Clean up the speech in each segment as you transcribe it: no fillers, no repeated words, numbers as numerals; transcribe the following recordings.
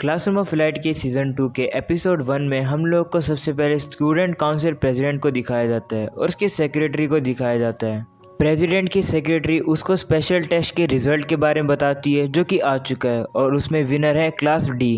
Classroom of light के season 2 के episode 1 में हम लोग को सबसे पहले स्टूडेंट काउंसिल प्रेसिडेंट को दिखाया जाता है और उसके सेक्रेटरी को दिखाया जाता है। प्रेसिडेंट की सेक्रेटरी उसको स्पेशल टेस्ट के रिजल्ट के बारे में बताती है जो कि आ चुका है और उसमें विनर है क्लास डी।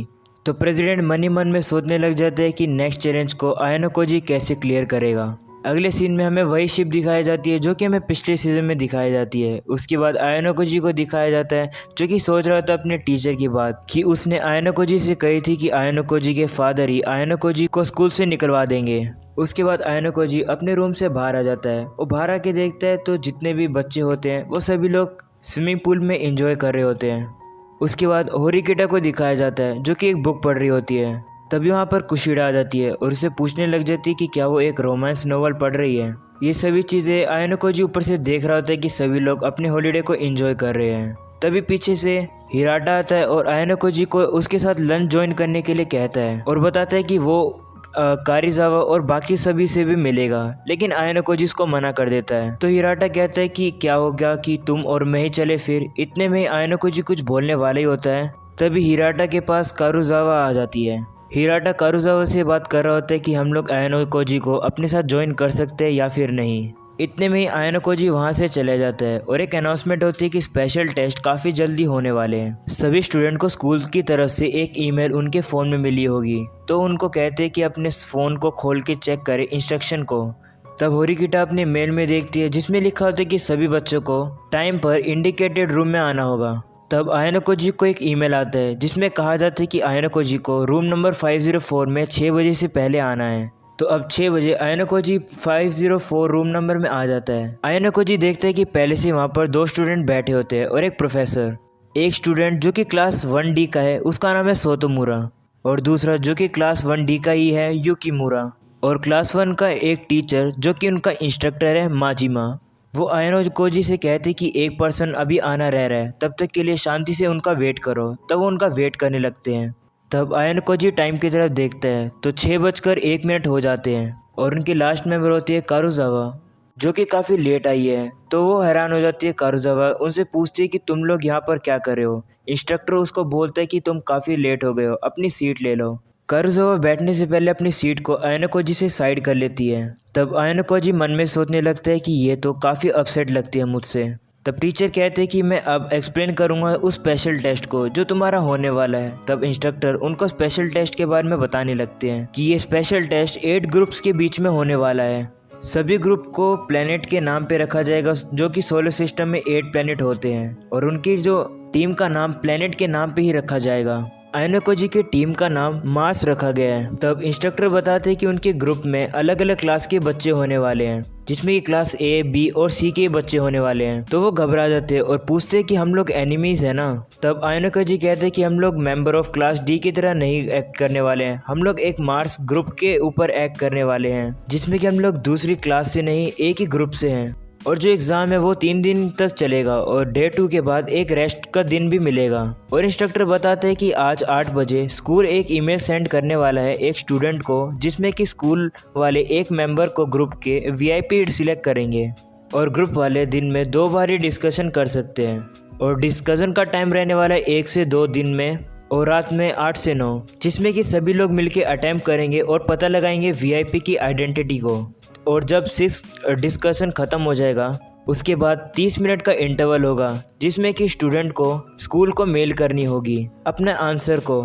तो प्रेसिडेंट मन ही मन में सोचने लग जाता है कि नेक्स्ट चैलेंज को आयनो कोजी कैसे क्लियर करेगा। अगले सीन में हमें वही शिप दिखाई जाती है जो कि हमें पिछले सीज़न में दिखाई जाती है। उसके बाद आयनो कोजी को दिखाया जाता है जो कि सोच रहा था अपने टीचर की बात कि उसने आयनो कोजी से कही थी कि आयनो कोजी के फादर ही आयनो कोजी को स्कूल से निकलवा देंगे। उसके बाद आयनो कोजी अपने रूम से बाहर आ जाता है। वो बाहर आके देखता है तो जितने भी बच्चे होते हैं वो सभी लोग स्विमिंग पूल में एंजॉय कर रहे होते हैं। उसके बाद होरिकिटा को दिखाया जाता है जो कि एक बुक पढ़ रही होती है। तभी वहाँ पर कुशिडा आ जाती है और उसे पूछने लग जाती है कि क्या वो एक रोमांस नोवेल पढ़ रही है। ये सभी चीज़ें आयनो कोजी ऊपर से देख रहा होता है कि सभी लोग अपने हॉलीडे को एंजॉय कर रहे हैं। तभी पीछे से हिराटा आता है और आयनो कोजी को उसके साथ लंच ज्वाइन करने के लिए कहता है और बताता है कि वो कारिजावा और बाकी सभी से भी मिलेगा, लेकिन आयनो कोजी उसको मना कर देता है। तो हिराटा कहता है कि क्या हो गया कि तुम और मैं ही चले फिर। इतने में आयनो कोजी कुछ बोलने वाला ही होता है। तभी हिराटा के पास कारुजावा आ जाती है। हिराटा कारुजावा से बात कर रहा होता है कि हम लोग आयनो कोजी को अपने साथ ज्वाइन कर सकते हैं या फिर नहीं। इतने में ही आयनो कोजी वहाँ से चले जाता है और एक अनाउंसमेंट होती है कि स्पेशल टेस्ट काफ़ी जल्दी होने वाले हैं। सभी स्टूडेंट को स्कूल की तरफ से एक ईमेल उनके फ़ोन में मिली होगी, तो उनको कहते हैं कि अपने फ़ोन को खोल के चेक करें इंस्ट्रक्शन को। तब होरिकिटा अपने मेल में देखती है जिसमें लिखा होता है कि सभी बच्चों को टाइम पर इंडिकेटेड रूम में आना होगा। तब आयनो कोजी को एक ईमेल आता है जिसमें कहा जाता है कि आयनो कोजी को रूम नंबर 504 में 6 बजे से पहले आना है। तो अब 6 बजे आयनो कोजी 504 रूम नंबर में आ जाता है। आयनो कोजी देखता है कि पहले से वहाँ पर 2 स्टूडेंट बैठे होते हैं और एक प्रोफेसर। एक स्टूडेंट जो कि क्लास 1D का है उसका नाम है सोतोमुरा और दूसरा जो कि क्लास 1D का ही है युकीमुरा। और क्लास 1 का एक टीचर जो कि उनका इंस्ट्रक्टर है माजिमा। वो आयनो कोजी से कहते कि एक पर्सन अभी आना रह रहा है, तब तक के लिए शांति से उनका वेट करो। तब वो उनका वेट करने लगते हैं। तब आयनो कोजी टाइम की तरफ देखता है तो 6:01 हो जाते हैं और उनकी लास्ट मेंबर होती है कारुजावा जो कि काफ़ी लेट आई है। तो वो हैरान हो जाती है। कारुजावा उनसे पूछती है कि तुम लोग यहाँ पर क्या कर रहे हो। इंस्ट्रक्टर उसको बोलता है कि तुम काफ़ी लेट हो गए हो, अपनी सीट ले लो। कारुजावा बैठने से पहले अपनी सीट को आयनो कोजी से साइड कर लेती है। तब आयनो कोजी मन में सोचने लगता है कि ये तो काफ़ी अपसेट लगती है मुझसे। तब टीचर कहते हैं कि मैं अब एक्सप्लेन करूंगा उस स्पेशल टेस्ट को जो तुम्हारा होने वाला है। तब इंस्ट्रक्टर उनको स्पेशल टेस्ट के बारे में बताने लगते हैं कि ये स्पेशल टेस्ट 8 ग्रुप्स के बीच में होने वाला है। सभी ग्रुप को प्लेनेट के नाम पे रखा जाएगा जो कि सोलर सिस्टम में 8 प्लेनेट होते हैं और उनकी जो टीम का नाम प्लेनेट के नाम पे ही रखा जाएगा। आयनो कोजी की टीम का नाम मार्स रखा गया है। तब इंस्ट्रक्टर बताते हैं कि उनके ग्रुप में अलग अलग क्लास के बच्चे होने वाले हैं जिसमें कि क्लास A, B और C के बच्चे होने वाले हैं। तो वो घबरा जाते हैं और पूछते हैं कि हम लोग एनिमीज हैं ना। तब आयनो कोजी कहते हैं कि हम लोग मेंबर ऑफ क्लास D की तरह नहीं एक्ट करने वाले हैं, हम लोग एक मार्स ग्रुप के ऊपर एक्ट करने वाले हैं जिसमें कि हम लोग दूसरी क्लास से नहीं एक ही ग्रुप से हैं। और जो एग्ज़ाम है वो 3 दिन तक चलेगा और डे 2 के बाद एक रेस्ट का दिन भी मिलेगा। और इंस्ट्रक्टर बताते हैं कि आज 8 बजे स्कूल एक ईमेल सेंड करने वाला है एक स्टूडेंट को जिसमें कि स्कूल वाले एक मेंबर को ग्रुप के VIP सिलेक्ट करेंगे और ग्रुप वाले दिन में 2 बार ही डिस्कशन कर सकते हैं। और डिस्कशन का टाइम रहने वाला है 1 से 2 दिन में और रात में 8 से 9, जिसमें कि सभी लोग मिलकर अटेम्प्ट करेंगे और पता लगाएंगे VIP की आइडेंटिटी को। और जब 6 डिस्कशन ख़त्म हो जाएगा उसके बाद 30 मिनट का इंटरवल होगा जिसमें कि स्टूडेंट को स्कूल को मेल करनी होगी अपने आंसर को।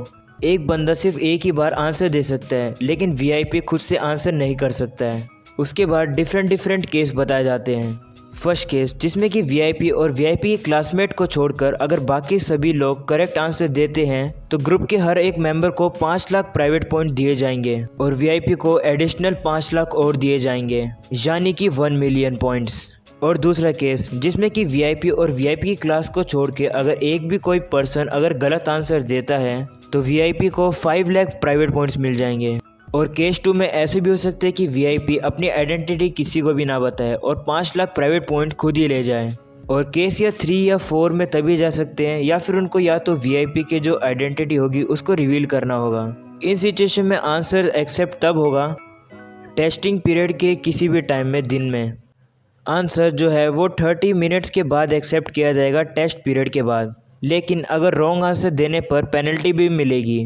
एक बंदा सिर्फ एक ही बार आंसर दे सकता है लेकिन VIP खुद से आंसर नहीं कर सकता है। उसके बाद डिफरेंट केस बताए जाते हैं। फर्स्ट केस जिसमें कि VIP और VIP के क्लासमेट को छोड़कर अगर बाकी सभी लोग करेक्ट आंसर देते हैं तो ग्रुप के हर एक मेंबर को 5 लाख प्राइवेट पॉइंट दिए जाएंगे और VIP को एडिशनल 5 लाख और दिए जाएंगे, यानी कि 1 मिलियन पॉइंट्स। और दूसरा केस जिसमें कि VIP और VIP की क्लास को छोड़ के अगर एक भी कोई पर्सन अगर गलत आंसर देता है तो VIP को 5 लाख प्राइवेट पॉइंट्स मिल जाएंगे। और केस 2 में ऐसे भी हो सकते हैं कि VIP अपनी आइडेंटिटी किसी को भी ना बताए और 5 लाख प्राइवेट पॉइंट खुद ही ले जाए। और केस या 3 या 4 में तभी जा सकते हैं या फिर उनको या तो VIP के जो आइडेंटिटी होगी उसको रिवील करना होगा। इन सिचुएशन में आंसर एक्सेप्ट तब होगा टेस्टिंग पीरियड के किसी भी टाइम में दिन में। आंसर जो है वो 30 मिनट्स के बाद एक्सेप्ट किया जाएगा टेस्ट पीरियड के बाद। लेकिन अगर रॉन्ग आंसर देने पर पेनल्टी भी मिलेगी।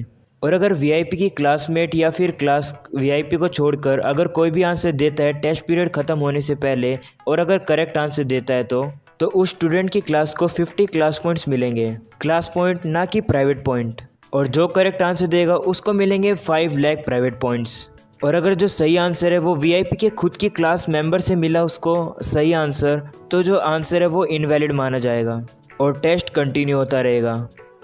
और अगर वीआईपी की क्लासमेट या फिर क्लास वीआईपी को छोड़कर अगर कोई भी आंसर देता है टेस्ट पीरियड ख़त्म होने से पहले और अगर करेक्ट आंसर देता है तो उस स्टूडेंट की क्लास को 50 क्लास पॉइंट्स मिलेंगे। क्लास पॉइंट ना कि प्राइवेट पॉइंट। और जो करेक्ट आंसर देगा उसको मिलेंगे 5 लाख प्राइवेट पॉइंट्स। और अगर जो सही आंसर है वो वीआईपी के खुद की क्लास मेंबर से मिला उसको सही आंसर, तो जो आंसर है वो इनवैलिड माना जाएगा और टेस्ट कंटिन्यू होता रहेगा।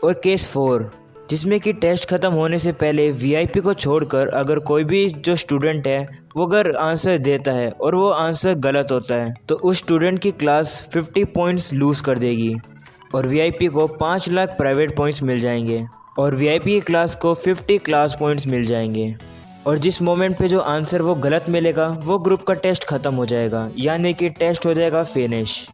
और केस 4, जिसमें कि टेस्ट ख़त्म होने से पहले वीआईपी को छोड़कर अगर कोई भी जो स्टूडेंट है वो अगर आंसर देता है और वो आंसर गलत होता है तो उस स्टूडेंट की क्लास 50 पॉइंट्स लूज़ कर देगी और वीआईपी को 5 लाख प्राइवेट पॉइंट्स मिल जाएंगे और वीआईपी की क्लास को 50 क्लास पॉइंट्स मिल जाएंगे। और जिस मोमेंट पे जो आंसर वो गलत मिलेगा वो ग्रुप का टेस्ट ख़त्म हो जाएगा, यानी कि टेस्ट हो जाएगा फिनिश।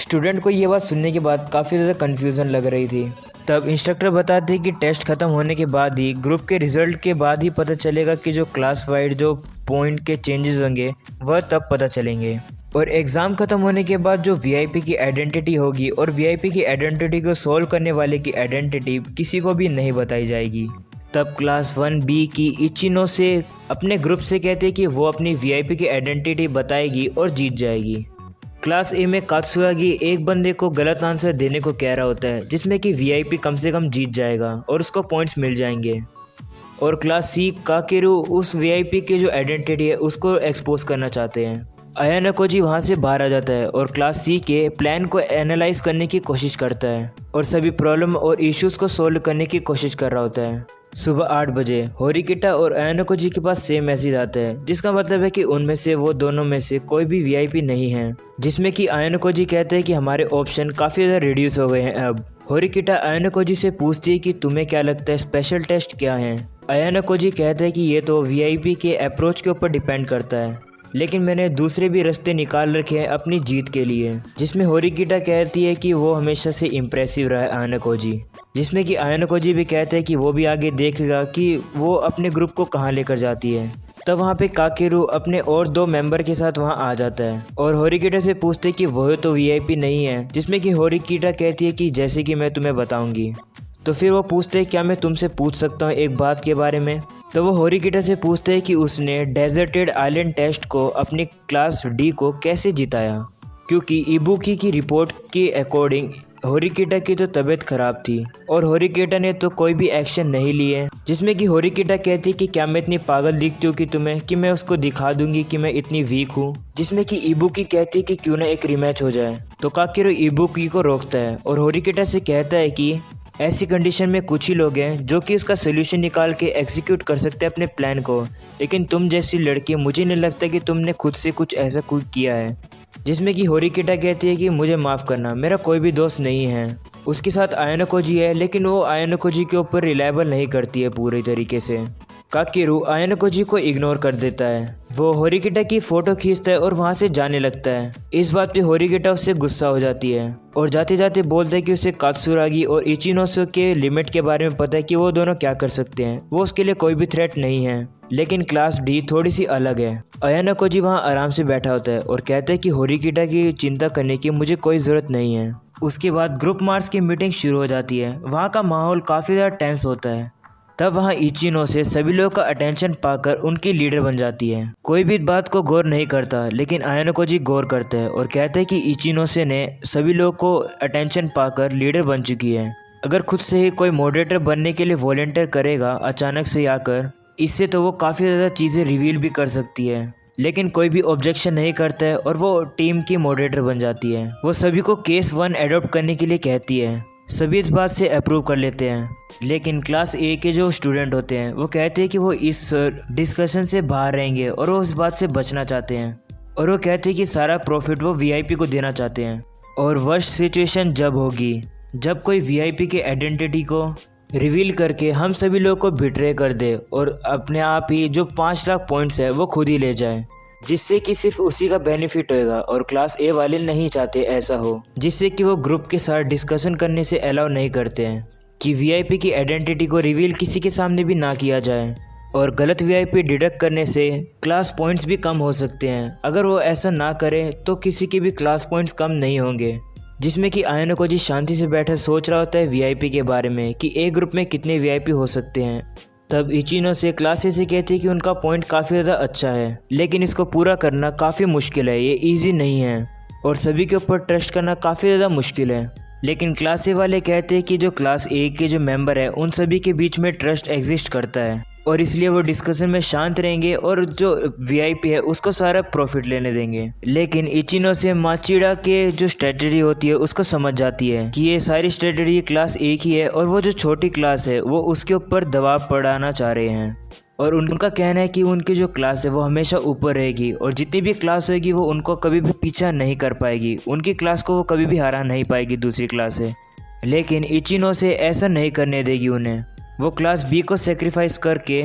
स्टूडेंट को ये बात सुनने के बाद काफ़ी ज़्यादा कन्फ्यूज़न लग रही थी। तब इंस्ट्रक्टर बताते कि टेस्ट ख़त्म होने के बाद ही ग्रुप के रिज़ल्ट के बाद ही पता चलेगा कि जो क्लास वाइड जो पॉइंट के चेंजेस होंगे वह तब पता चलेंगे। और एग्ज़ाम ख़त्म होने के बाद जो वीआईपी की आइडेंटिटी होगी और वीआईपी की आइडेंटिटी को सॉल्व करने वाले की आइडेंटिटी किसी को भी नहीं बताई जाएगी। तब क्लास 1B की इचिनो से अपने ग्रुप से कहते कि वो अपनी वीआईपी की आइडेंटिटी बताएगी और जीत जाएगी। क्लास ए में कात्सुआगी एक बंदे को गलत आंसर देने को कह रहा होता है जिसमें कि वीआईपी कम से कम जीत जाएगा और उसको पॉइंट्स मिल जाएंगे। और क्लास सी काकेरू उस वीआईपी की जो आइडेंटिटी है उसको एक्सपोज करना चाहते हैं। आयानाकोजी वहाँ से बाहर आ जाता है और क्लास सी के प्लान को एनालाइज करने की कोशिश करता है और सभी प्रॉब्लम और इश्यूज़ को सोल्व करने की कोशिश कर रहा होता है। सुबह 8 बजे होरिकिटा और आयानाकोजी के पास सेम मैसेज आता है, जिसका मतलब है कि उनमें से वो दोनों में से कोई भी वीआईपी नहीं है, जिसमें कि आयानाकोजी कहते हैं कि हमारे ऑप्शन काफ़ी ज़्यादा रिड्यूस हो गए हैं। अब होरिकिटा आयानाकोजी से पूछती है कि तुम्हें क्या लगता है स्पेशल टेस्ट क्या है। आयानाकोजी कहते हैं कि ये तो वीआईपी के अप्रोच के ऊपर डिपेंड करता है, लेकिन मैंने दूसरे भी रास्ते निकाल रखे हैं अपनी जीत के लिए। जिसमें होरिकिटा कहती है कि वो हमेशा से इम्प्रेसिव रहा है आयानाकोजी, जिसमें कि आयानाकोजी भी कहते हैं कि वो भी आगे देखेगा कि वो अपने ग्रुप को कहाँ लेकर जाती है। तब वहाँ पे काकेरू अपने और 2 मेंबर के साथ वहाँ आ जाता है और होरिकिटा से पूछते हैं कि वो तो वीआईपी नहीं है, जिसमें कि होरिकिटा कहती है कि जैसे कि मैं तुम्हें बताऊँगी। तो फिर वो पूछते हैं क्या मैं तुमसे पूछ सकता हूँ एक बात के बारे में। तो वो होरिकिटा से पूछते हैं कि उसने डेजर्टेड आइलैंड टेस्ट को अपनी क्लास डी को कैसे जिताया, क्योंकि इबुकी की रिपोर्ट के अकॉर्डिंग होरिकिटा की तो तबीयत ख़राब थी और होरिकिटा ने तो कोई भी एक्शन नहीं लिए। जिसमें कि होरिकिटा कहती कि क्या मैं इतनी पागल दिखती हूँ कि तुम्हें कि मैं उसको दिखा दूंगी कि मैं इतनी वीक हूँ। जिसमें कि इबुकी कहती कि क्यों ना एक रिमैच हो जाए। तो काकेरू इबुकी को रोकता है और होरिकिटा से कहता है कि ऐसी कंडीशन में कुछ ही लोग हैं जो कि उसका सोल्यूशन निकाल के एग्जीक्यूट कर सकते हैं अपने प्लान को, लेकिन तुम जैसी लड़की मुझे नहीं लगता कि तुमने खुद से कुछ ऐसा कुछ किया है। जिसमें कि होरिकिटा कहती है कि मुझे माफ़ करना, मेरा कोई भी दोस्त नहीं है। उसके साथ आयानाकोजी है, लेकिन वो आयानाकोजी के ऊपर रिलायबल नहीं करती है पूरी तरीके से। काकेरू आयानाकोजी को इग्नोर कर देता है। वो होरिकिटा की फ़ोटो खींचता है और वहाँ से जाने लगता है। इस बात पे होरिकिटा उससे गुस्सा हो जाती है और जाते जाते बोलता है कि उसे कात्सुरागी और इचिनोसो के लिमिट के बारे में पता है कि वो दोनों क्या कर सकते हैं, वो उसके लिए कोई भी थ्रेट नहीं है। लेकिन क्लास डी थोड़ी सी अलग है। आयानाकोजी वहाँ आराम से बैठा होता है और कहता है कि होरिकिटा की चिंता करने की मुझे कोई ज़रूरत नहीं है। उसके बाद ग्रुप मार्च की मीटिंग शुरू हो जाती है। वहाँ का माहौल काफ़ी ज़्यादा टेंस होता है। तब वहाँ इचिनो से सभी लोगों का अटेंशन पाकर उनकी लीडर बन जाती है। कोई भी बात को गौर नहीं करता, लेकिन आयानाकोजी गौर करता है और कहता है कि इचिनो से ने सभी लोगों को अटेंशन पाकर लीडर बन चुकी है। अगर खुद से ही कोई मॉडरेटर बनने के लिए वॉलंटियर करेगा अचानक से आकर, इससे तो वो काफ़ी ज़्यादा चीज़ें रिवील भी कर सकती है। लेकिन कोई भी ऑब्जेक्शन नहीं करता है और वो टीम की मॉडरेटर बन जाती है। वो सभी को केस 1 एडॉप्ट करने के लिए कहती है। सभी इस बात से अप्रूव कर लेते हैं, लेकिन क्लास ए के जो स्टूडेंट होते हैं वो कहते हैं कि वो इस डिस्कशन से बाहर रहेंगे और वो इस बात से बचना चाहते हैं। और वो कहते हैं कि सारा प्रॉफिट वो वीआईपी को देना चाहते हैं। और वर्स्ट सिचुएशन जब होगी जब कोई वीआईपी के आइडेंटिटी को रिवील करके हम सभी लोगों को बिट्रे कर दे और अपने आप ही जो 5 लाख पॉइंट्स है वो खुद ही ले जाए, जिससे कि सिर्फ उसी का बेनिफिट होएगा। और क्लास ए वाले नहीं चाहते ऐसा हो, जिससे कि वो ग्रुप के साथ डिस्कशन करने से अलाउ नहीं करते हैं कि वीआईपी की आइडेंटिटी को रिवील किसी के सामने भी ना किया जाए। और गलत वीआईपी डिडक्ट करने से क्लास पॉइंट्स भी कम हो सकते हैं। अगर वो ऐसा ना करे तो किसी के भी क्लास पॉइंट्स कम नहीं होंगे। जिसमें कि आयानाकोजी शांति से बैठा सोच रहा होता है वीआईपी के बारे में कि एक ग्रुप में कितने वीआईपी हो सकते हैं। तब इचिनो से क्लास ए से कहती है कि उनका पॉइंट काफ़ी ज़्यादा अच्छा है, लेकिन इसको पूरा करना काफ़ी मुश्किल है, ये ईजी नहीं है और सभी के ऊपर ट्रस्ट करना काफ़ी ज़्यादा मुश्किल है। लेकिन क्लास ए वाले कहते हैं कि जो क्लास ए के जो मेंबर है उन सभी के बीच में ट्रस्ट एग्जिस्ट करता है और इसलिए वो डिस्कशन में शांत रहेंगे और जो वीआईपी है उसको सारा प्रॉफिट लेने देंगे। लेकिन इचिनो से माचिड़ा के जो स्ट्रेटजी होती है उसको समझ जाती है कि ये सारी स्ट्रेटजी क्लास ए की है और वो जो छोटी क्लास है वो उसके ऊपर दबाव पड़ाना चाह रहे हैं और उनका कहना है कि उनकी जो क्लास है वो हमेशा ऊपर रहेगी और जितनी भी क्लास होगी वो उनको कभी भी पीछा नहीं कर पाएगी, उनकी क्लास को वो कभी भी हरा नहीं पाएगी दूसरी क्लास से। लेकिन इचिनो से ऐसा नहीं करने देगी उन्हें। वो क्लास बी को सेक्रीफाइस करके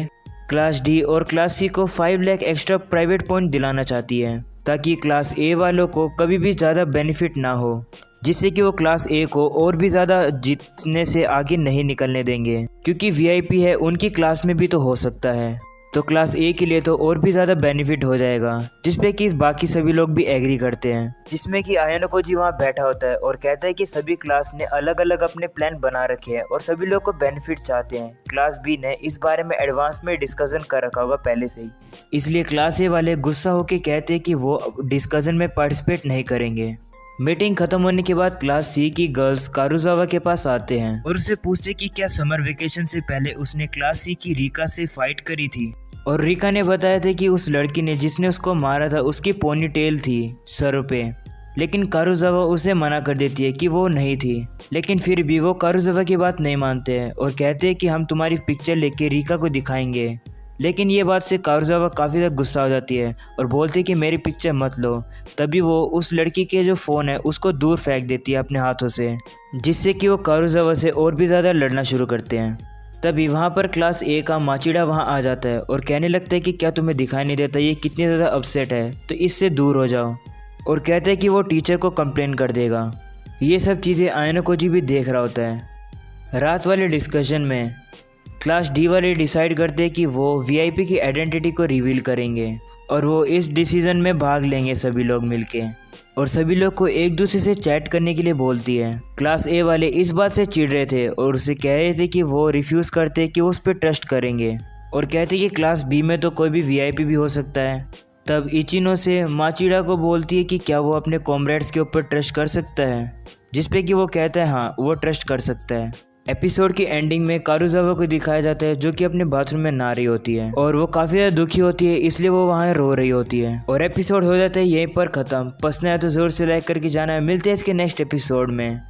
क्लास डी और क्लास सी को 5 लाख एक्स्ट्रा प्राइवेट पॉइंट दिलाना चाहती है ताकि क्लास ए वालों को कभी भी ज़्यादा बेनिफिट ना हो, जिससे कि वो क्लास ए को और भी ज़्यादा जीतने से आगे नहीं निकलने देंगे क्योंकि वीआईपी है उनकी क्लास में भी तो हो सकता है, तो क्लास ए के लिए तो और भी ज़्यादा बेनिफिट हो जाएगा, जिसपे कि बाकी सभी लोग भी एग्री करते हैं। जिसमें कि आयानो जी वहाँ बैठा होता है और कहता है कि सभी क्लास ने अलग अलग अपने प्लान बना रखे हैं और सभी लोग को बेनिफिट चाहते हैं। क्लास बी ने इस बारे में एडवांस में डिस्कशन कर रखा होगा पहले से ही, इसलिए क्लास ए वाले गुस्सा होकर कहते हैं कि वो डिस्कशन में पार्टिसिपेट नहीं करेंगे। मीटिंग खत्म होने के बाद क्लास सी की गर्ल्स कारुजावा के पास आते हैं और उससे पूछते कि क्या समर वेकेशन से पहले उसने क्लास सी की रीका से फाइट करी थी और रीका ने बताया था कि उस लड़की ने जिसने उसको मारा था उसकी पोनी टेल थी सर पे, लेकिन कारुजावा उसे मना कर देती है कि वो नहीं थी। लेकिन फिर भी वो कारुजावा की बात नहीं मानते हैं और कहते हैं कि हम तुम्हारी पिक्चर लेके रीका को दिखाएंगे। लेकिन ये बात से कारुजावा काफ़ी ज़्यादा गुस्सा हो जाती है और बोलती है कि मेरी पिक्चर मत लो। तभी वो उस लड़की के जो फ़ोन है उसको दूर फेंक देती है अपने हाथों से, जिससे कि वो कारुजावा से और भी ज़्यादा लड़ना शुरू करते हैं। तभी वहाँ पर क्लास ए का माचिड़ा वहाँ आ जाता है और कहने लगता है कि क्या तुम्हें दिखाई नहीं देता ये कितनी ज़्यादा अपसेट है, तो इससे दूर हो जाओ, और कहते हैं कि वो टीचर को कंप्लेन कर देगा। ये सब चीज़ें आयानो जी भी देख रहा होता है। रात वाले डिस्कशन में क्लास डी वाले डिसाइड करते हैं कि वो वीआईपी की आइडेंटिटी को रिवील करेंगे और वो इस डिसीजन में भाग लेंगे सभी लोग मिलके, और सभी लोग को एक दूसरे से चैट करने के लिए बोलती है। क्लास ए वाले इस बात से चिढ़ रहे थे और उसे कह रहे थे कि वो रिफ्यूज़ करते कि वो उस पर ट्रस्ट करेंगे और कहते कि क्लास बी में तो कोई भी वीआईपी भी हो सकता है। तब इचिनो से माचिड़ा को बोलती है कि क्या वो अपने कॉमरेड्स के ऊपर ट्रस्ट कर सकता है, जिसपे कि वो कहता है हाँ वो ट्रस्ट कर सकता है। एपिसोड की एंडिंग में कारुजावा को दिखाया जाता है जो कि अपने बाथरूम में नहा रही होती है और वो काफ़ी ज़्यादा दुखी होती है, इसलिए वो वहाँ रो रही होती है और एपिसोड हो जाता है यहीं पर ख़त्म। पसंद आया तो ज़रूर से लाइक करके जाना है। मिलते हैं इसके नेक्स्ट एपिसोड में।